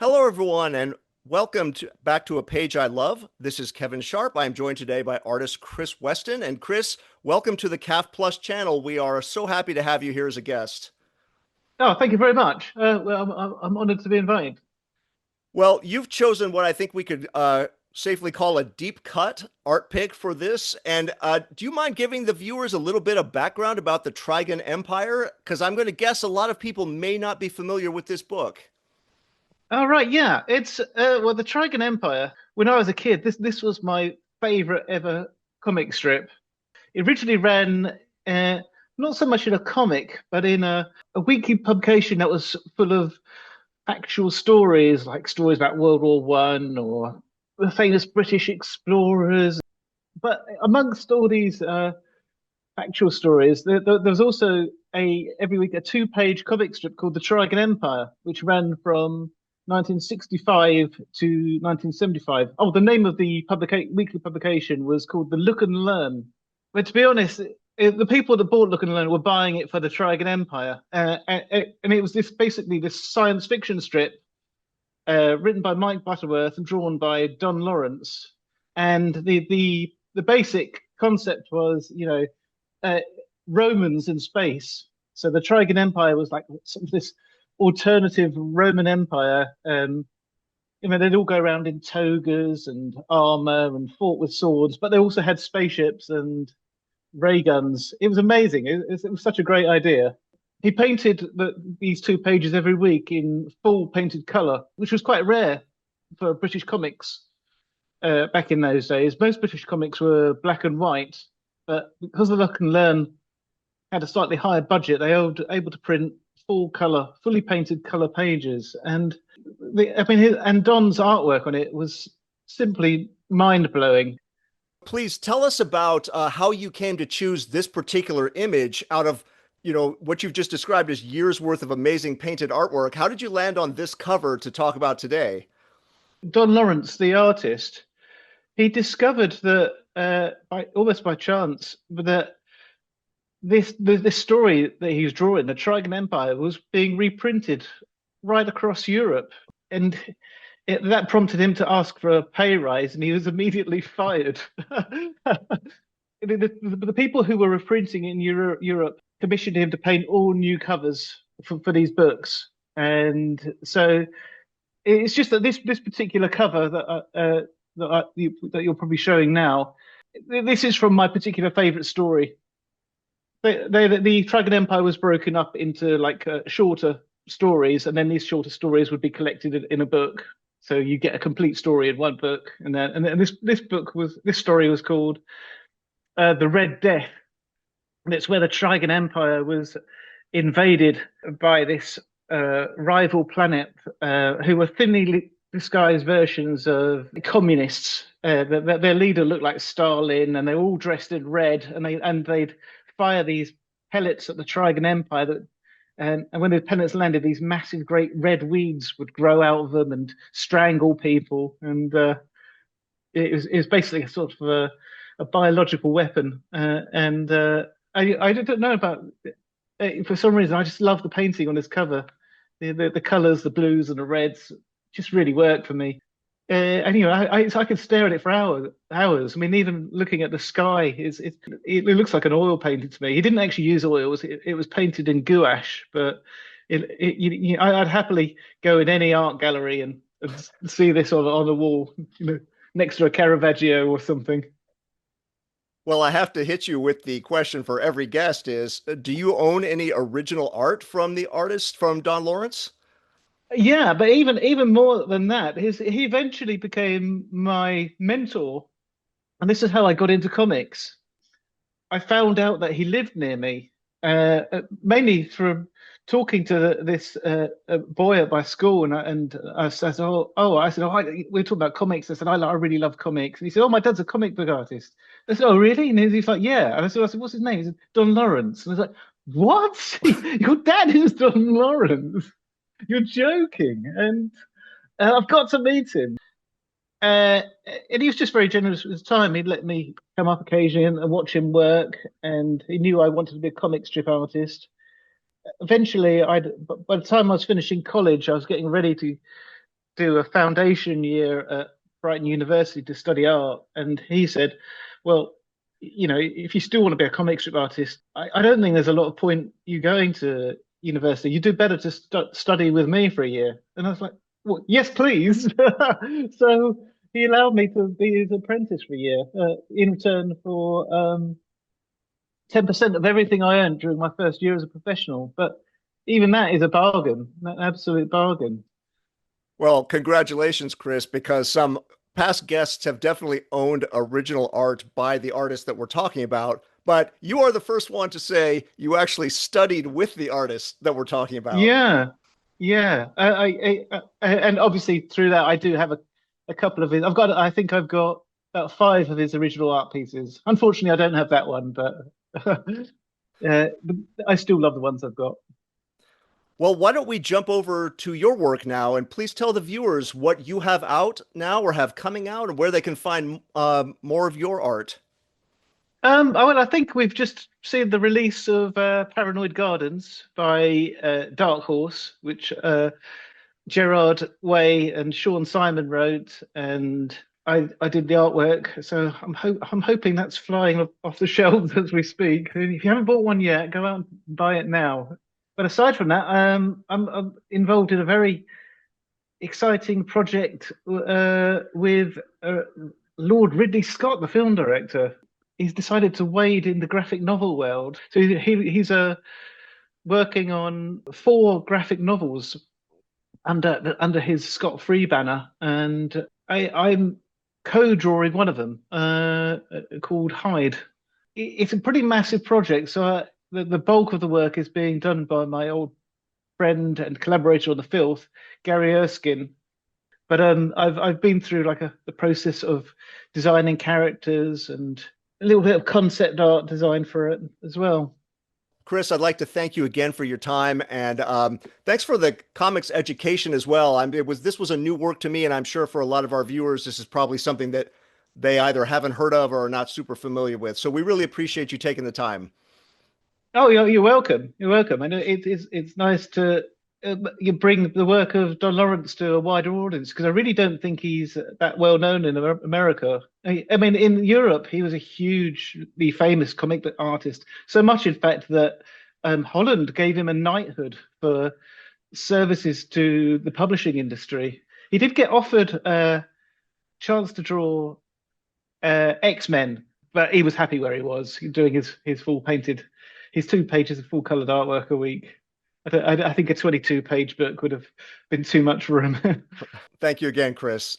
Hello, everyone, and welcome back to A Page I Love. This is Kevin Sharp. I'm joined today by artist Chris Weston. And Chris, welcome to the CAF Plus channel. We are so happy to have you here as a guest. Oh, thank you very much. I'm honored to be invited. Well, you've chosen what I think we could safely call a deep cut art pick for this. And do you mind giving the viewers a little bit of background about the Trigan Empire? Because I'm going to guess a lot of people may not be familiar with this book. Oh, right, yeah. It's the Trigan Empire. When I was a kid, this was my favorite ever comic strip. It originally ran not so much in a comic, but in a weekly publication that was full of actual stories, like stories about World War One or the famous British explorers. But amongst all these factual stories, there was also a every week a two-page comic strip called the Trigan Empire, which ran from 1965 to 1975. Oh, the name of the weekly publication was called the Look and Learn. But to be honest, the people that bought Look and Learn were buying it for the Trigan Empire, and it was this science fiction strip written by Mike Butterworth and drawn by Don Lawrence. And the basic concept was, uh, Romans in space. So the Trigan Empire was like sort of this alternative Roman Empire. They'd all go around in togas and armor and fought with swords, but they also had spaceships and ray guns. It was amazing. It was such a great idea. He painted these two pages every week in full painted color, which was quite rare for British comics back in those days. Most British comics were black and white, but because the Look and Learn had a slightly higher budget, they were able to print full color, fully painted color pages. And and Don's artwork on it was simply mind blowing. Please tell us about how you came to choose this particular image out of, what you've just described as years worth of amazing painted artwork. How did you land on this cover to talk about today? Don Lawrence, the artist, he discovered that almost by chance that this story that he was drawing, the Trigan Empire, was being reprinted right across Europe, and that prompted him to ask for a pay rise, and he was immediately fired. The people who were reprinting in Europe commissioned him to paint all new covers for these books, and so it's just that this particular cover that you're probably showing now, this is from my particular favorite story. The Trigan Empire was broken up into like shorter stories, and then these shorter stories would be collected in a book. So you get a complete story in one book, and then this story was called The Red Death, and it's where the Trigan Empire was invaded by this rival planet who were thinly disguised versions of communists. Their leader looked like Stalin, and they were all dressed in red, and they'd fire these pellets at the Trigan Empire and when the pellets landed, these massive, great red weeds would grow out of them and strangle people. And it was basically a sort of a biological weapon. I didn't know about it. For some reason, I just love the painting on this cover. The colors, the blues and the reds, just really work for me. Anyway, I could stare at it for hours. I mean, even looking at the sky, it looks like an oil painting to me. He didn't actually use oils; it was painted in gouache. But I'd happily go in any art gallery and see this on the wall, next to a Caravaggio or something. Well, I have to hit you with the question for every guest is, do you own any original art from the artist from Don Lawrence? Yeah, but even more than that, he eventually became my mentor, and this is how I got into comics. I found out that he lived near me, mainly from talking to this boy at my school, and I said, we were talking about comics. I said, I really love comics, and he said, oh, my dad's a comic book artist. I said, oh, really? And he's like, yeah. And I said, what's his name? He said, Don Lawrence. And I was like, what? Your dad is Don Lawrence? You're joking. And I've got to meet him. Uh, and he was just very generous with his time. He'd let me come up occasionally and watch him work. And he knew I wanted to be a comic strip artist. Eventually, by the time I was finishing college, I was getting ready do a foundation year at Brighton University to study art, and he said, "Well, if you still want to be a comic strip artist, I don't think there's a lot of point you going to university. You do better to study with me for a year." And I was like, "Well, yes, please." So he allowed me to be his apprentice for a year in return for 10% of everything I earned during my first year as a professional. But even that is a bargain, an absolute bargain. Well, congratulations, Chris, because some past guests have definitely owned original art by the artist that we're talking about. But you are the first one to say you actually studied with the artist that we're talking about. Yeah, yeah. And obviously through that, I do have a couple of his. I think I've got about five of his original art pieces. Unfortunately, I don't have that one, but but I still love the ones I've got. Well, why don't we jump over to your work now and please tell the viewers what you have out now or have coming out and where they can find more of your art. Well, I think we've just seen the release of Paranoid Gardens by Dark Horse, which Gerard Way and Sean Simon wrote, and I did the artwork. So I'm hoping that's flying off the shelves as we speak. If you haven't bought one yet, go out and buy it now. But aside from that, I'm involved in a very exciting project with Lord Ridley Scott, the film director. He's decided to wade in the graphic novel world. So he's working on four graphic novels under his Scott Free banner, and I'm co-drawing one of them called Hyde. It's a pretty massive project, so the bulk of the work is being done by my old friend and collaborator on the filth, Gary Erskine. But I've been through like the process of designing characters and a little bit of concept art design for it as well. Chris, I'd like to thank you again for your time and thanks for the comics education as well. This was a new work to me, and I'm sure for a lot of our viewers, this is probably something that they either haven't heard of or are not super familiar with. So we really appreciate you taking the time. Oh, you're welcome. You're welcome. And it's nice to you bring the work of Don Lawrence to a wider audience because I really don't think he's that well known in America. I mean, in Europe, he was a hugely famous comic book artist. So much, in fact, that Holland gave him a knighthood for services to the publishing industry. He did get offered a chance to draw X-Men, but he was happy where he was doing his full painted, his 2 pages of full colored artwork a week. I think a 22-page book would have been too much for him. Thank you again, Chris.